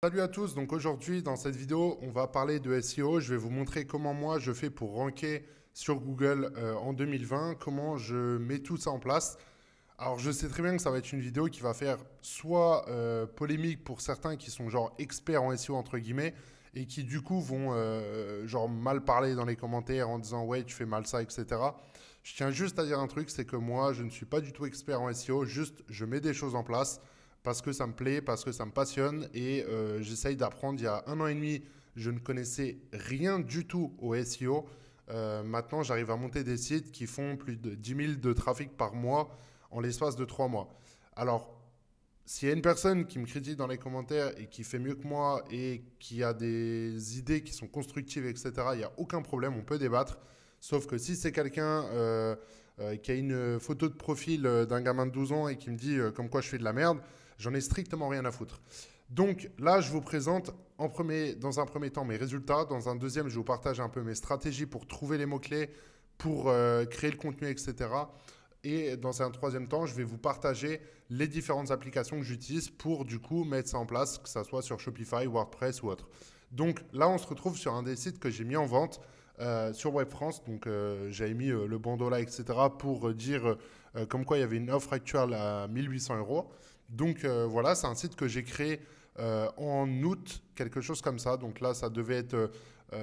Salut à tous, donc aujourd'hui dans cette vidéo on va parler de SEO, je vais vous montrer comment moi je fais pour ranker sur Google en 2020, comment je mets tout ça en place. Alors je sais très bien que ça va être une vidéo qui va faire soit polémique pour certains qui sont genre experts en SEO entre guillemets et qui du coup vont genre mal parler dans les commentaires en disant ouais tu fais mal ça etc. Je tiens juste à dire un truc, c'est que moi je ne suis pas du tout expert en SEO, juste je mets des choses en place parce que ça me plaît, parce que ça me passionne et j'essaye d'apprendre. Il y a un an et demi, je ne connaissais rien du tout au SEO. Maintenant, j'arrive à monter des sites qui font plus de 10 000 de trafic par mois en l'espace de 3 mois. Alors, s'il y a une personne qui me critique dans les commentaires et qui fait mieux que moi et qui a des idées qui sont constructives, etc., il n'y a aucun problème, on peut débattre. Sauf que si c'est quelqu'un qui a une photo de profil d'un gamin de 12 ans et qui me dit comme quoi je fais de la merde, j'en ai strictement rien à foutre. Donc là, je vous présente dans un premier temps mes résultats. Dans un deuxième, je vous partage un peu mes stratégies pour trouver les mots-clés, pour créer le contenu, etc. Et dans un troisième temps, je vais vous partager les différentes applications que j'utilise pour du coup mettre ça en place, que ce soit sur Shopify, WordPress ou autre. Donc là, on se retrouve sur un des sites que j'ai mis en vente sur Web France. Donc j'avais mis le bandeau là, etc. pour dire comme quoi il y avait une offre actuelle à 1800 euros. Donc voilà, c'est un site que j'ai créé en août, quelque chose comme ça. Donc là, ça devait être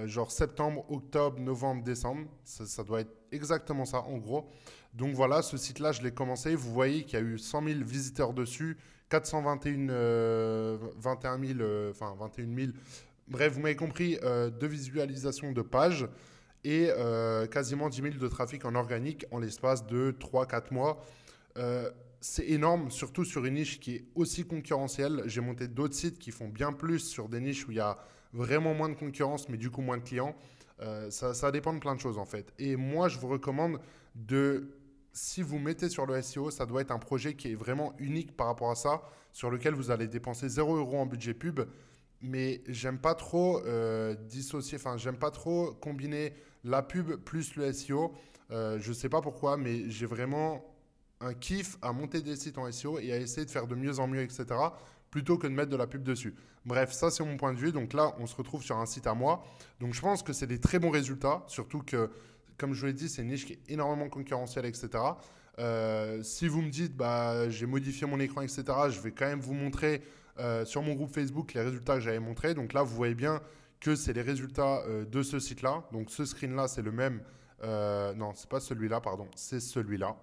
genre septembre, octobre, novembre, décembre. Ça doit être exactement ça en gros. Donc voilà, ce site-là, je l'ai commencé. Vous voyez qu'il y a eu 100 000 visiteurs dessus, 421 21 000, enfin 21 000. Bref, vous m'avez compris, de visualisation de pages et quasiment 10 000 de trafic en organique en l'espace de 3 4 mois. C'est énorme, surtout sur une niche qui est aussi concurrentielle. J'ai monté d'autres sites qui font bien plus sur des niches où il y a vraiment moins de concurrence, mais du coup moins de clients. Ça dépend de plein de choses en fait. Et moi, je vous recommande si vous mettez sur le SEO, ça doit être un projet qui est vraiment unique par rapport à ça, sur lequel vous allez dépenser 0 € en budget pub. Mais j'aime pas trop dissocier, enfin, j'aime pas trop combiner la pub plus le SEO. Je sais pas pourquoi, mais j'ai vraiment un kiff à monter des sites en SEO et à essayer de faire de mieux en mieux, etc., plutôt que de mettre de la pub dessus. Bref, ça c'est mon point de vue. Donc là, on se retrouve sur un site à moi. Donc je pense que c'est des très bons résultats, surtout que, comme je vous l'ai dit, c'est une niche qui est énormément concurrentielle, etc. Si vous me dites, bah, j'ai modifié mon écran, etc., je vais quand même vous montrer sur mon groupe Facebook les résultats que j'avais montrés. Donc là, vous voyez bien que c'est les résultats de ce site-là. Donc ce screen-là, c'est le même. Non, c'est pas celui-là, pardon, c'est celui-là.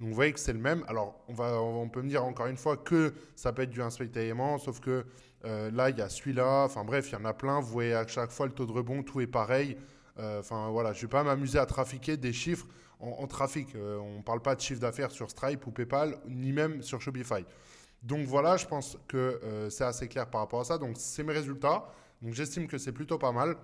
Donc vous voyez que c'est le même. Alors on peut me dire encore une fois que ça peut être du inspectaillement, sauf que là il y a celui-là. Enfin bref, il y en a plein. Vous voyez à chaque fois le taux de rebond, tout est pareil. Enfin voilà, je ne vais pas m'amuser à trafiquer des chiffres en trafic. On ne parle pas de chiffre d'affaires sur Stripe ou PayPal, ni même sur Shopify. Donc voilà, je pense que c'est assez clair par rapport à ça. Donc c'est mes résultats. Donc j'estime que c'est plutôt pas mal.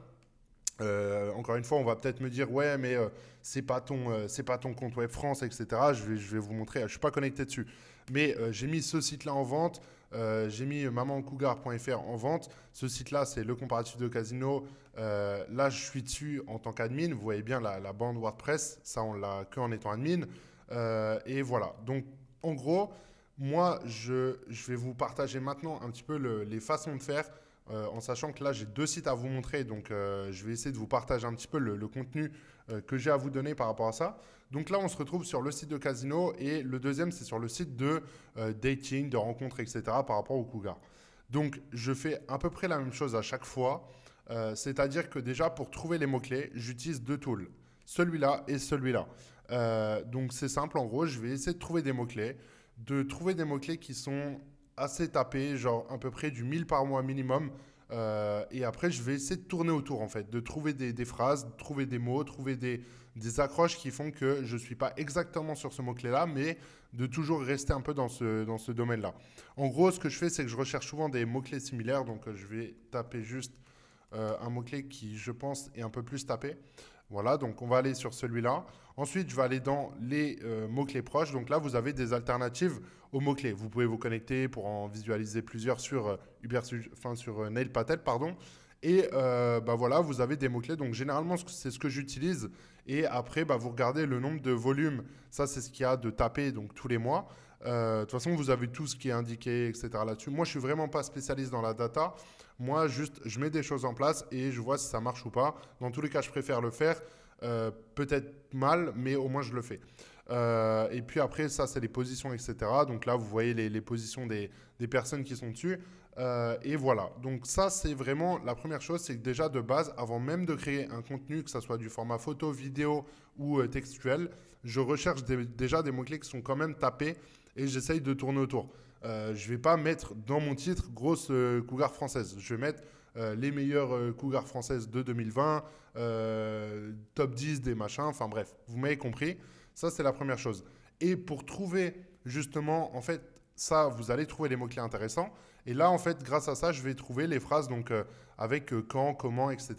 Encore une fois, on va peut-être me dire ouais, mais c'est pas ton compte Web France, etc. Je vais vous montrer. Je suis pas connecté dessus, mais j'ai mis ce site-là en vente. J'ai mis mamancougar.fr en vente. Ce site-là, c'est le comparatif de Casino. Là, je suis dessus en tant qu'admin. Vous voyez bien la bande WordPress. Ça, on l'a que en étant admin. Et voilà. Donc, en gros, moi, je vais vous partager maintenant un petit peu les façons de faire en sachant que là, j'ai deux sites à vous montrer. Donc, je vais essayer de vous partager un petit peu le contenu que j'ai à vous donner par rapport à ça. Donc là, on se retrouve sur le site de Casino et le deuxième, c'est sur le site de dating, de rencontres, etc. par rapport au Cougar. Donc, je fais à peu près la même chose à chaque fois. C'est-à-dire que déjà, pour trouver les mots-clés, j'utilise deux tools. Celui-là et celui-là. Donc, c'est simple. En gros, je vais essayer de trouver des mots-clés. De trouver des mots-clés qui sont assez tapé, genre à peu près du 1000 par mois minimum. Et après, je vais essayer de tourner autour, en fait, de trouver des phrases, de trouver des mots, trouver des accroches qui font que je ne suis pas exactement sur ce mot-clé-là, mais de toujours rester un peu dans ce domaine-là. En gros, ce que je fais, c'est que je recherche souvent des mots-clés similaires. Donc, je vais taper juste un mot-clé qui, je pense, est un peu plus tapé. Voilà, donc on va aller sur celui-là. Ensuite, je vais aller dans les mots-clés proches. Donc là, vous avez des alternatives aux mots-clés. Vous pouvez vous connecter pour en visualiser plusieurs sur, sur Nail Patel, pardon. Et bah voilà, vous avez des mots-clés. Donc généralement, c'est ce que j'utilise. Et après, bah, vous regardez le nombre de volumes. Ça, c'est ce qu'il y a de taper donc, tous les mois. De toute façon, vous avez tout ce qui est indiqué, etc. là-dessus. Moi, je suis vraiment pas spécialiste dans la data. Moi, juste, je mets des choses en place et je vois si ça marche ou pas. Dans tous les cas, je préfère le faire. Peut-être mal, mais au moins je le fais. Et puis après, ça, c'est les positions, etc. Donc là, vous voyez les positions des personnes qui sont dessus. Et voilà. Donc ça, c'est vraiment la première chose, c'est que déjà de base, avant même de créer un contenu, que ce soit du format photo, vidéo ou textuel, je recherche déjà des mots-clés qui sont quand même tapés et j'essaye de tourner autour. Je ne vais pas mettre dans mon titre grosse cougar française. Je vais mettre les meilleures cougars françaises de 2020, top 10 des machins, enfin bref, vous m'avez compris. Ça, c'est la première chose. Et pour trouver justement, en fait, ça, vous allez trouver les mots-clés intéressants. Et là, en fait, grâce à ça, je vais trouver les phrases donc, avec quand, comment, etc.,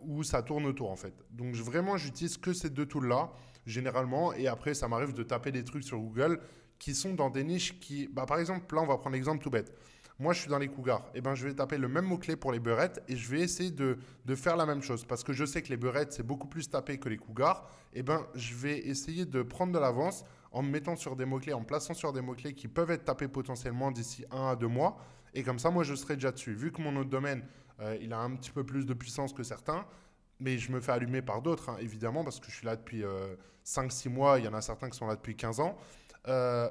où ça tourne autour, en fait. Donc, vraiment, j'utilise que ces deux tools-là, généralement. Et après, ça m'arrive de taper des trucs sur Google qui sont dans des niches qui... Bah, par exemple, là, on va prendre l'exemple tout bête. Moi, je suis dans les cougars. Eh ben, je vais taper le même mot-clé pour les beurrettes et je vais essayer de faire la même chose. Parce que je sais que les beurrettes, c'est beaucoup plus tapé que les cougars. Eh ben, je vais essayer de prendre de l'avance en me mettant sur des mots-clés, en plaçant sur des mots-clés qui peuvent être tapés potentiellement d'ici 1 à 2 mois. Et comme ça, moi, je serai déjà dessus. Vu que mon autre domaine, il a un petit peu plus de puissance que certains, mais je me fais allumer par d'autres, hein, évidemment, parce que je suis là depuis 5-6 mois. Il y en a certains qui sont là depuis 15 ans.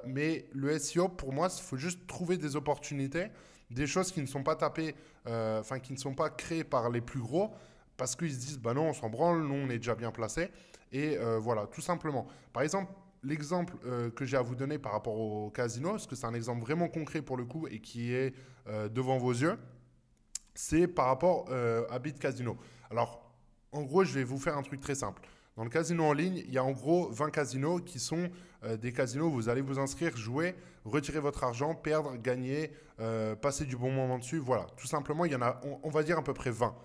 Mais le SEO, pour moi, il faut juste trouver des opportunités, des choses qui ne sont pas tapées, enfin qui ne sont pas créées par les plus gros, parce qu'ils se disent, bah non, on s'en branle, nous on est déjà bien placé. Et voilà, tout simplement. Par exemple, l'exemple que j'ai à vous donner par rapport au casino, parce que c'est un exemple vraiment concret pour le coup et qui est devant vos yeux, c'est par rapport à BitCasino. Alors, en gros, je vais vous faire un truc très simple. Dans le casino en ligne, il y a en gros 20 casinos qui sont des casinos où vous allez vous inscrire, jouer, retirer votre argent, perdre, gagner, passer du bon moment dessus. Voilà, tout simplement, il y en a, on va dire à peu près 20.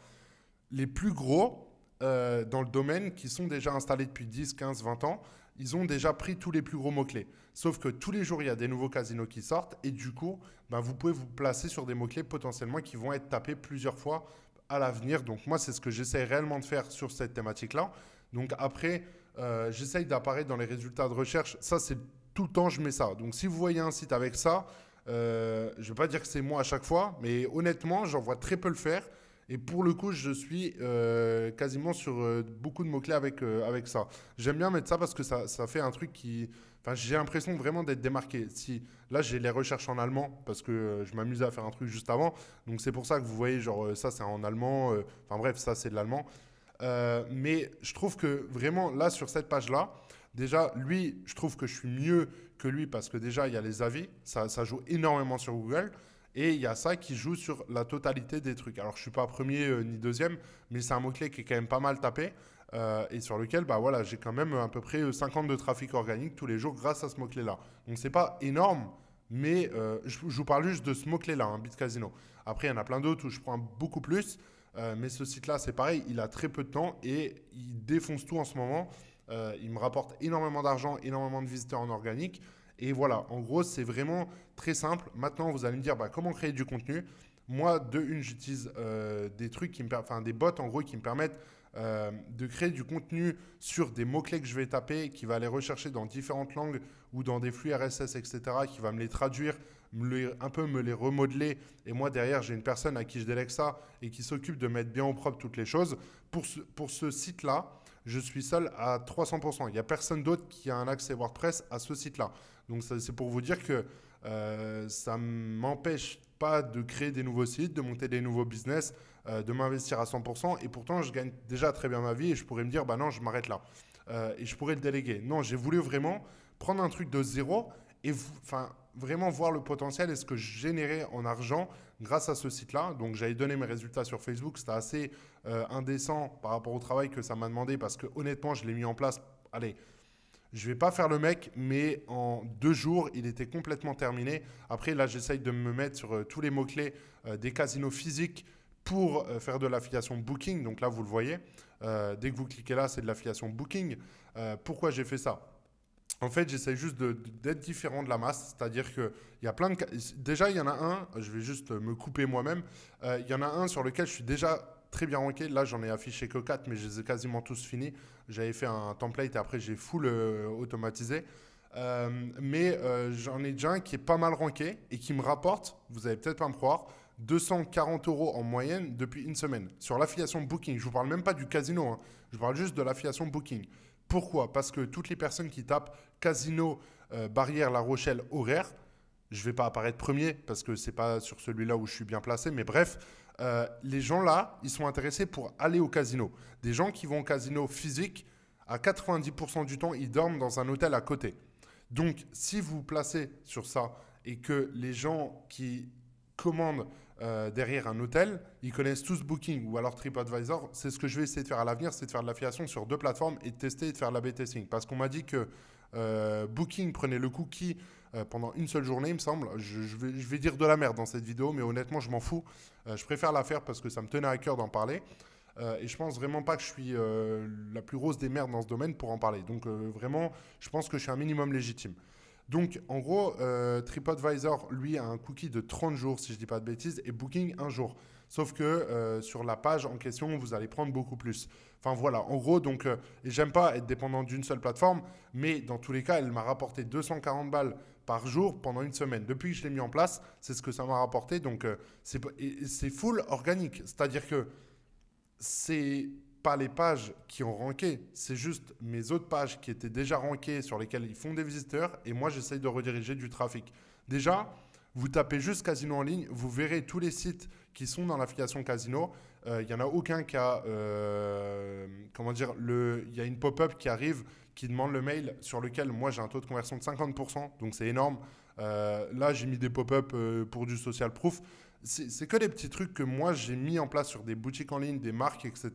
Les plus gros dans le domaine, qui sont déjà installés depuis 10, 15, 20 ans, ils ont déjà pris tous les plus gros mots-clés. Sauf que tous les jours, il y a des nouveaux casinos qui sortent et du coup, ben, vous pouvez vous placer sur des mots-clés potentiellement qui vont être tapés plusieurs fois à l'avenir. Donc moi, c'est ce que j'essaie réellement de faire sur cette thématique-là. Donc après, j'essaye d'apparaître dans les résultats de recherche. Ça, c'est tout le temps, je mets ça. Donc si vous voyez un site avec ça, je ne vais pas dire que c'est moi à chaque fois, mais honnêtement, j'en vois très peu le faire. Et pour le coup, je suis quasiment sur beaucoup de mots-clés avec ça. J'aime bien mettre ça parce que ça fait un truc qui... Enfin, j'ai l'impression vraiment d'être démarqué. Si, là, j'ai les recherches en allemand parce que je m'amusais à faire un truc juste avant. Donc, c'est pour ça que vous voyez, genre, ça, c'est en allemand. Enfin, bref, ça, c'est de l'allemand. Mais je trouve que vraiment, là, sur cette page-là, déjà, lui, je trouve que je suis mieux que lui parce que déjà, il y a les avis. Ça joue énormément sur Google. Et il y a ça qui joue sur la totalité des trucs. Alors, je ne suis pas premier ni deuxième, mais c'est un mot-clé qui est quand même pas mal tapé et sur lequel bah, voilà, j'ai quand même à peu près 50 de trafic organique tous les jours grâce à ce mot-clé-là. Donc, ce n'est pas énorme, mais je vous parle juste de ce mot-clé-là, hein, BitCasino. Après, il y en a plein d'autres où je prends beaucoup plus, mais ce site-là, c'est pareil, il a très peu de temps et il défonce tout en ce moment. Il me rapporte énormément d'argent, énormément de visiteurs en organique. Et voilà, en gros, c'est vraiment très simple. Maintenant, vous allez me dire bah, comment créer du contenu. Moi, de une, j'utilise des trucs qui me enfin des bots en gros qui me permettent de créer du contenu sur des mots-clés que je vais taper, qui va aller rechercher dans différentes langues ou dans des flux RSS, etc., qui va me les traduire, un peu me les remodeler. Et moi, derrière, j'ai une personne à qui je délègue ça et qui s'occupe de mettre bien au propre toutes les choses. Pour ce site-là, je suis seul à 300%. Il n'y a personne d'autre qui a un accès WordPress à ce site-là. Donc, c'est pour vous dire que ça ne m'empêche pas de créer des nouveaux sites, de monter des nouveaux business, de m'investir à 100%. Et pourtant, je gagne déjà très bien ma vie et je pourrais me dire, bah non, je m'arrête là. Et je pourrais le déléguer. Non, j'ai voulu vraiment prendre un truc de zéro et vraiment voir le potentiel et ce que je générais en argent grâce à ce site-là. Donc, j'avais donné mes résultats sur Facebook. C'était assez indécent par rapport au travail que ça m'a demandé parce que honnêtement, je l'ai mis en place. Allez, je ne vais pas faire le mec, mais en 2 jours, il était complètement terminé. Après, là, j'essaye de me mettre sur tous les mots-clés des casinos physiques pour faire de l'affiliation Booking. Donc là, vous le voyez. Dès que vous cliquez là, c'est de l'affiliation Booking. Pourquoi j'ai fait ça? En fait, j'essaie juste d'être différent de la masse. C'est-à-dire qu'il y a plein de... Déjà, il y en a un, je vais juste me couper moi-même. Il y en a un sur lequel je suis déjà très bien ranké. Là, j'en ai affiché que 4, mais je les ai quasiment tous finis. J'avais fait un template et après, j'ai full automatisé. J'en ai déjà un qui est pas mal ranké et qui me rapporte, vous allez peut-être pas me croire, 240 euros en moyenne depuis une semaine sur l'affiliation Booking. Je vous parle même pas du casino, hein. Je parle juste de l'affiliation Booking. Pourquoi? Parce que toutes les personnes qui tapent casino, barrière La Rochelle, horaire, je ne vais pas apparaître premier parce que c'est pas sur celui-là où je suis bien placé, mais bref, les gens là, ils sont intéressés pour aller au casino. Des gens qui vont au casino physique, à 90% du temps, ils dorment dans un hôtel à côté. Donc, si vous vous placez sur ça et que les gens qui commandent derrière un hôtel, ils connaissent tous Booking ou alors TripAdvisor, c'est ce que je vais essayer de faire à l'avenir, c'est de faire de l'affiliation sur deux plateformes et de tester et de faire de l'A/B testing. Parce qu'on m'a dit que Booking prenait le cookie pendant une seule journée, il me semble. Je vais dire de la merde dans cette vidéo, mais honnêtement, je m'en fous. Je préfère la faire parce que ça me tenait à cœur d'en parler. Et je pense vraiment pas que je suis la plus grosse des merdes dans ce domaine pour en parler. Donc vraiment, je pense que je suis un minimum légitime. Donc en gros, TripAdvisor, lui, a un cookie de 30 jours, si je dis pas de bêtises, et Booking, un jour. Sauf que sur la page en question, vous allez prendre beaucoup plus. Enfin voilà, en gros, donc, et j'aime pas être dépendant d'une seule plateforme, mais dans tous les cas, elle m'a rapporté 240 balles par jour pendant une semaine. Depuis que je l'ai mis en place, c'est ce que ça m'a rapporté. Donc c'est full organique. C'est-à-dire que c'est pas les pages qui ont ranké, c'est juste mes autres pages qui étaient déjà rankées sur lesquelles ils font des visiteurs et moi j'essaye de rediriger du trafic. Déjà, vous tapez juste casino en ligne, vous verrez tous les sites qui sont dans l'affiliation casino. Il n'y en a aucun qui a, comment dire, il y a une pop-up qui arrive qui demande le mail sur lequel moi j'ai un taux de conversion de 50%, donc c'est énorme. Là, j'ai mis des pop-up pour du social proof. C'est que des petits trucs que moi j'ai mis en place sur des boutiques en ligne, des marques, etc.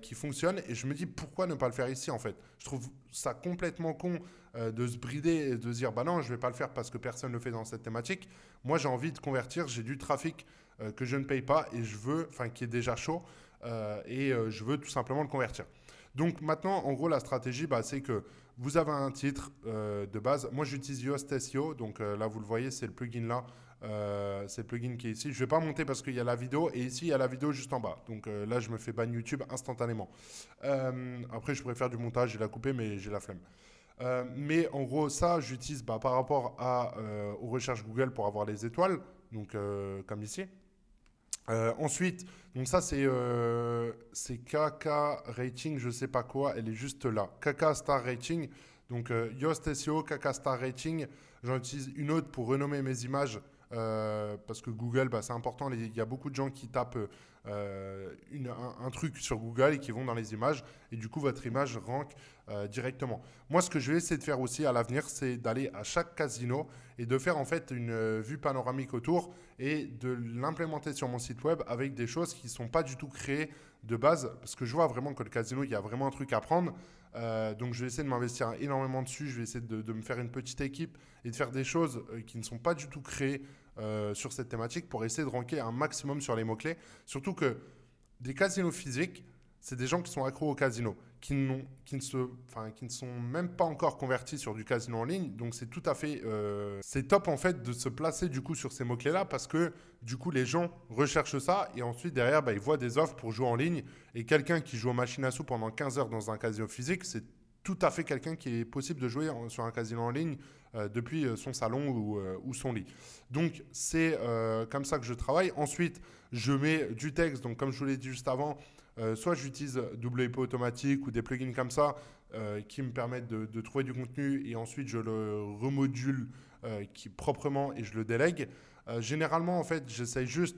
Qui fonctionnent et je me dis pourquoi ne pas le faire ici en fait. Je trouve ça complètement con de se brider et de se dire bah non je vais pas le faire parce que personne ne le fait dans cette thématique. Moi j'ai envie de convertir, j'ai du trafic que je ne paye pas et je veux, enfin qui est déjà chaud je veux tout simplement le convertir. Donc maintenant en gros la stratégie c'est que vous avez un titre de base. Moi j'utilise Yoast SEO, donc là vous le voyez c'est le plugin là. C'est le plugin qui est ici. Je ne vais pas monter parce qu'il y a la vidéo et ici il y a la vidéo juste en bas. Donc là je me fais ban YouTube instantanément. Après je pourrais faire du montage et la couper mais j'ai la flemme. Mais en gros ça j'utilise par rapport aux recherches Google pour avoir les étoiles. Donc comme ici. Ensuite, donc ça c'est KK Rating, je sais pas quoi, elle est juste là. KK Star Rating, donc Yoast SEO, KK Star Rating. J'en utilise une autre pour renommer mes images parce que Google, c'est important. Il y a beaucoup de gens qui tapent un truc sur Google et qui vont dans les images et du coup votre image rank directement. Moi, ce que je vais essayer de faire aussi à l'avenir, c'est d'aller à chaque casino et de faire en fait une vue panoramique autour et de l'implémenter sur mon site web avec des choses qui ne sont pas du tout créées de base parce que je vois vraiment que le casino, il y a vraiment un truc à prendre. Donc je vais essayer de m'investir énormément dessus, je vais essayer de me faire une petite équipe et de faire des choses qui ne sont pas du tout créées sur cette thématique pour essayer de ranker un maximum sur les mots-clés. Surtout que des casinos physiques, c'est des gens qui sont accros au casino, qui ne sont même pas encore convertis sur du casino en ligne. Donc c'est tout à fait, c'est top en fait de se placer du coup sur ces mots-clés-là parce que du coup les gens recherchent ça et ensuite derrière ils voient des offres pour jouer en ligne et quelqu'un qui joue aux machines à sous pendant 15 heures dans un casino physique, c'est tout à fait quelqu'un qui est possible de jouer sur un casino en ligne depuis son salon ou son lit. Donc c'est comme ça que je travaille. Ensuite, je mets du texte, donc comme je vous l'ai dit juste avant, soit j'utilise WP automatique ou des plugins comme ça qui me permettent de trouver du contenu et ensuite je le remodule proprement et je le délègue. Généralement, en fait, j'essaye juste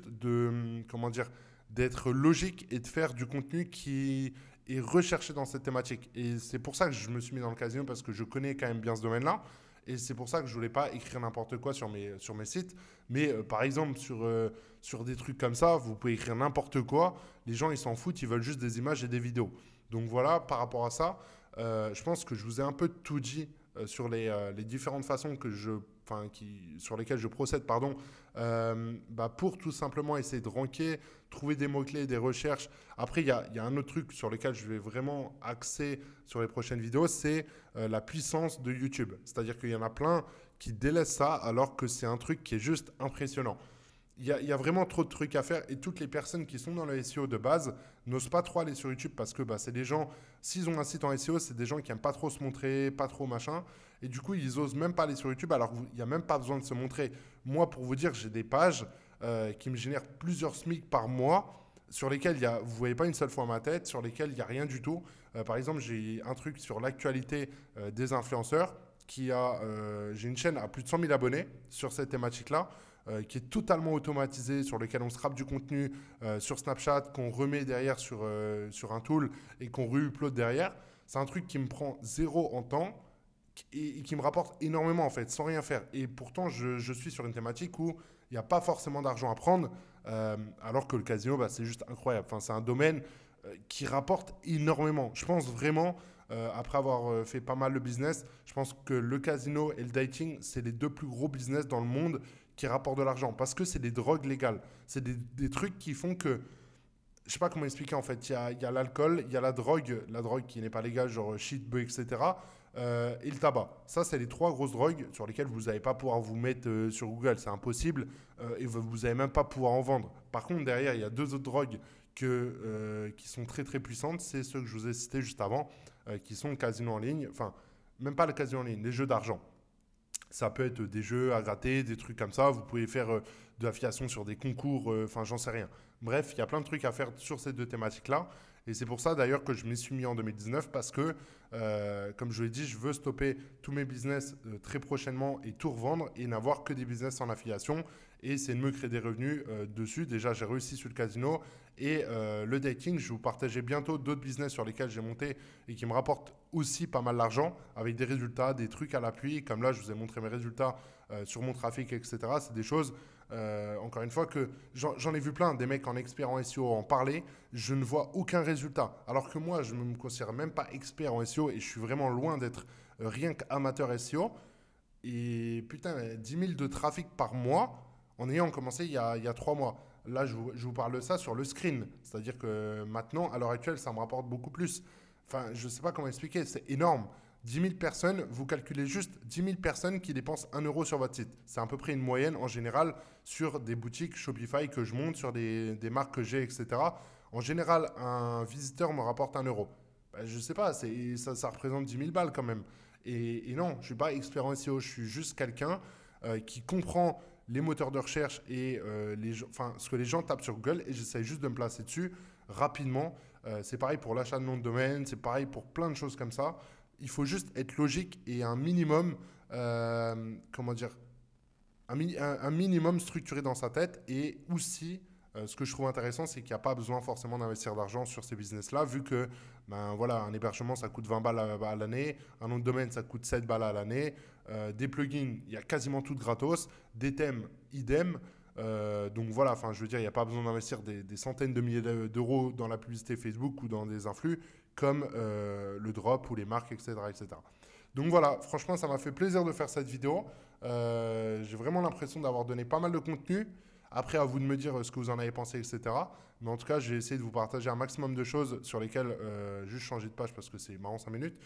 d'être logique et de faire du contenu qui est recherché dans cette thématique. Et c'est pour ça que je me suis mis dans le casino parce que je connais quand même bien ce domaine-là. Et c'est pour ça que je ne voulais pas écrire n'importe quoi sur mes sites. Mais par exemple, sur des trucs comme ça, vous pouvez écrire n'importe quoi. Les gens, ils s'en foutent, ils veulent juste des images et des vidéos. Donc voilà, par rapport à ça, je pense que je vous ai un peu tout dit sur les différentes façons sur lesquelles je procède, pardon, pour tout simplement essayer de ranker, trouver des mots-clés, des recherches. Après, il y a un autre truc sur lequel je vais vraiment axer sur les prochaines vidéos, c'est la puissance de YouTube. C'est-à-dire qu'il y en a plein qui délaissent ça alors que c'est un truc qui est juste impressionnant. il y a vraiment trop de trucs à faire et toutes les personnes qui sont dans le SEO de base n'osent pas trop aller sur YouTube parce que bah, c'est des gens, s'ils ont un site en SEO, c'est des gens qui n'aiment pas trop se montrer, pas trop machin. Et du coup, ils osent même pas aller sur YouTube alors qu'il n'y a même pas besoin de se montrer. Moi, pour vous dire, j'ai des pages qui me génèrent plusieurs SMIC par mois sur lesquels vous ne voyez pas une seule fois ma tête, sur lesquels il n'y a rien du tout. Par exemple, j'ai un truc sur l'actualité des influenceurs j'ai une chaîne à plus de 100 000 abonnés sur cette thématique-là qui est totalement automatisé, sur lequel on scrape du contenu sur Snapchat, qu'on remet derrière sur un tool et qu'on re-upload derrière. C'est un truc qui me prend zéro en temps et qui me rapporte énormément en fait, sans rien faire. Et pourtant, je suis sur une thématique où il n'y a pas forcément d'argent à prendre, alors que le casino, bah, c'est juste incroyable. Enfin, c'est un domaine qui rapporte énormément. Je pense vraiment, après avoir fait pas mal de business, je pense que le casino et le dating, c'est les deux plus gros business dans le monde qui rapportent de l'argent parce que c'est des drogues légales. C'est des trucs qui font que, je sais pas comment expliquer en fait, il y a l'alcool, il y a la drogue qui n'est pas légale, genre shit, bœuf, etc. Et le tabac. Ça, c'est les trois grosses drogues sur lesquelles vous n'allez pas pouvoir vous mettre sur Google. C'est impossible et vous n'allez même pas pouvoir en vendre. Par contre, derrière, il y a deux autres drogues qui sont très très puissantes. C'est ceux que je vous ai cités juste avant, qui sont le casino en ligne. Enfin, même pas le casino en ligne, les jeux d'argent. Ça peut être des jeux à gratter, des trucs comme ça. Vous pouvez faire de l'affiliation sur des concours, enfin, j'en sais rien. Bref, il y a plein de trucs à faire sur ces deux thématiques-là. Et c'est pour ça d'ailleurs que je m'y suis mis en 2019 parce que, comme je vous l'ai dit, je veux stopper tous mes business très prochainement et tout revendre et n'avoir que des business en affiliation et c'est de me créer des revenus dessus. Déjà, j'ai réussi sur le casino et le dating. Je vais vous partager bientôt d'autres business sur lesquels j'ai monté et qui me rapportent aussi pas mal d'argent avec des résultats, des trucs à l'appui. Comme là, je vous ai montré mes résultats sur mon trafic, etc. C'est des choses, encore une fois, que j'en ai vu plein, des mecs en expert en SEO en parler. Je ne vois aucun résultat. Alors que moi, je ne me considère même pas expert en SEO et je suis vraiment loin d'être rien qu'amateur SEO. Et putain, 10 000 de trafic par mois en ayant commencé il y a 3 mois. Là, je vous parle de ça sur le screen. C'est-à-dire que maintenant, à l'heure actuelle, ça me rapporte beaucoup plus. Enfin, je ne sais pas comment expliquer, c'est énorme. 10 000 personnes, vous calculez juste 10 000 personnes qui dépensent 1 euro sur votre site. C'est à peu près une moyenne en général sur des boutiques Shopify que je monte, sur des marques que j'ai, etc. En général, un visiteur me rapporte 1 euro. Ben, je ne sais pas, ça représente 10 000 balles quand même. Et non, je ne suis pas expert en SEO, je suis juste quelqu'un qui comprend les moteurs de recherche et ce que les gens tapent sur Google et j'essaie juste de me placer dessus rapidement. C'est pareil pour l'achat de nom de domaine, c'est pareil pour plein de choses comme ça. Il faut juste être logique et un minimum, comment dire, un minimum structuré dans sa tête et aussi ce que je trouve intéressant, c'est qu'il n'y a pas besoin forcément d'investir d'argent sur ces business-là, vu que ben, voilà, un hébergement, ça coûte 20 balles à l'année, un nom de domaine, ça coûte 7 balles à l'année, des plugins, il y a quasiment tout de gratos, des thèmes, idem. Donc voilà, enfin, je veux dire, il n'y a pas besoin d'investir des centaines de milliers d'euros dans la publicité Facebook ou dans des influx comme le drop ou les marques, etc., etc. Donc voilà, franchement, ça m'a fait plaisir de faire cette vidéo. J'ai vraiment l'impression d'avoir donné pas mal de contenu. Après, à vous de me dire ce que vous en avez pensé, etc. Mais en tout cas, j'ai essayé de vous partager un maximum de choses sur lesquelles, juste changer de page parce que c'est marrant 5 minutes,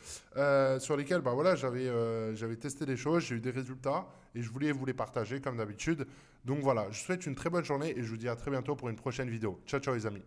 sur lesquelles bah, voilà, j'avais testé des choses, j'ai eu des résultats et je voulais vous les partager comme d'habitude. Donc voilà, je vous souhaite une très bonne journée et je vous dis à très bientôt pour une prochaine vidéo. Ciao, ciao les amis.